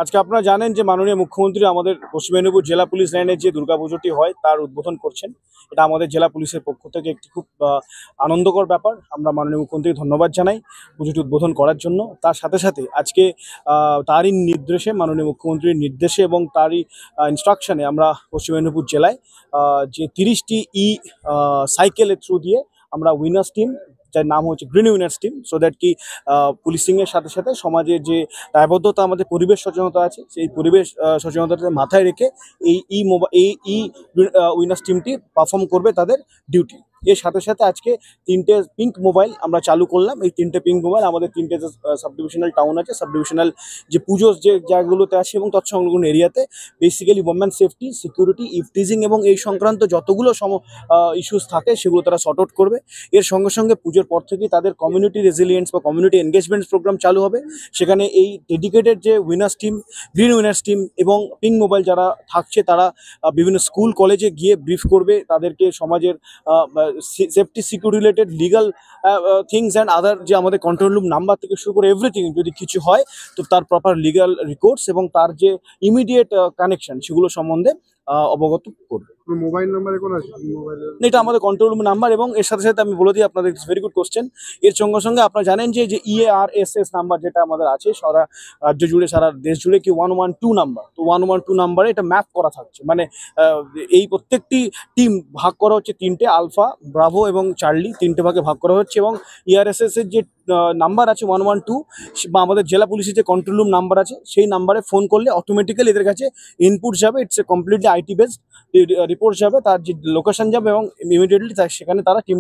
আজকে আপনারা জানেন যে মাননীয় মুখ্যমন্ত্রী আমাদের পশ্চিম মেদিনীপুর জেলা পুলিশ লাইনে যে দুর্গাপুজোটি হয় তার উদ্বোধন করছেন। এটা আমাদের জেলা পুলিশের পক্ষ থেকে একটি খুব আনন্দকর ব্যাপার। আমরা মাননীয় মুখ্যমন্ত্রীকে ধন্যবাদ জানাই পুজোটি উদ্বোধন করার জন্য। তার সাথে সাথে আজকে তারই নির্দেশে, মাননীয় মুখ্যমন্ত্রীর নির্দেশে এবং তারই ইনস্ট্রাকশনে আমরা পশ্চিম মেদিনীপুর জেলায় যে 30টি সাইকেলের থ্রু দিয়ে আমরা উইনার্স টিম, যার নাম হচ্ছে green winners team, so that কি পুলিশিংয়ের সাথে সাথে সমাজের যে দায়বদ্ধতা, আমাদের পরিবেশ সচেতনতা আছে, সেই পরিবেশ সচেতনতাকে মাথায় রেখে এই উইনার্স টিমটি পারফর্ম করবে তাদের ডিউটি। এর সাথে সাথে আজকে 3টে পিঙ্ক মোবাইল আমরা চালু করলাম। এই 3টে পিঙ্ক মোবাইল আমাদের 3টে যে সাব ডিভিশনাল টাউন আছে, সাব ডিভিশনাল যে পুজোর যে জায়গাগুলোতে আছে এবং তৎসংলগ্ন এরিয়াতে basically women safety, security, eve teasing এবং এই সংক্রান্ত যতগুলো ইস্যুস থাকে সেগুলো তারা সর্ট আউট করবে। এর সঙ্গে সঙ্গে পুজোর পর থেকেই তাদের কমিউনিটি রেজিলিয়েন্স বা কমিউনিটি এনগেজমেন্ট প্রোগ্রাম চালু হবে। সেখানে এই ডেডিকেটেড যে winners team, green winners team এবং পিঙ্ক মোবাইল যারা থাকছে তারা বিভিন্ন স্কুল কলেজে গিয়ে ব্রিফ করবে তাদেরকে সমাজের safety, security related, legal things and other, যে আমাদের কন্ট্রোল রুম নাম্বার থেকে শুরু করে এভরিথিং, যদি কিছু হয় তো তার প্রপার লিগাল রিকোর্স এবং তার যে ইমিডিয়েট কানেকশন সেগুলো সম্বন্ধে অবগত করবে। মোবাইল নাম্বারে কোন আছে? মোবাইলের এটা আমাদের কন্ট্রোল রুম নাম্বার। এবং এর সাথে সাথে আমি বলে দিই আপনাদের, ভেরি গুড কোশ্চেন। এর সঙ্গে সঙ্গে আপনারা জানেন যে EARSS নাম্বার যেটা আমাদের আছে সারা রাজ্য জুড়ে, সারা দেশ জুড়ে, কি 112 নাম্বার। তো 112 নাম্বারে এটা ম্যাপ করা থাকছে, মানে এই প্রত্যেকটি টিম ভাগ করা হচ্ছে 3টে, আলফা, ব্রাভো এবং চার্লি, 3টে ভাগে ভাগ করা হচ্ছে। এবং EARSS এর যে নাম্বার আছে 112 বা আমাদের জেলা পুলিশের যে কন্ট্রোল রুম নাম্বার আছে, সেই নাম্বারে ফোন করলে অটোমেটিক্যালি এদের কাছে ইনপুট যাবে। It's a completely IT based report যাবে, তার যে লোকেশন যাবে এবং ইমিডিয়েটলি সেখানে তারা টিম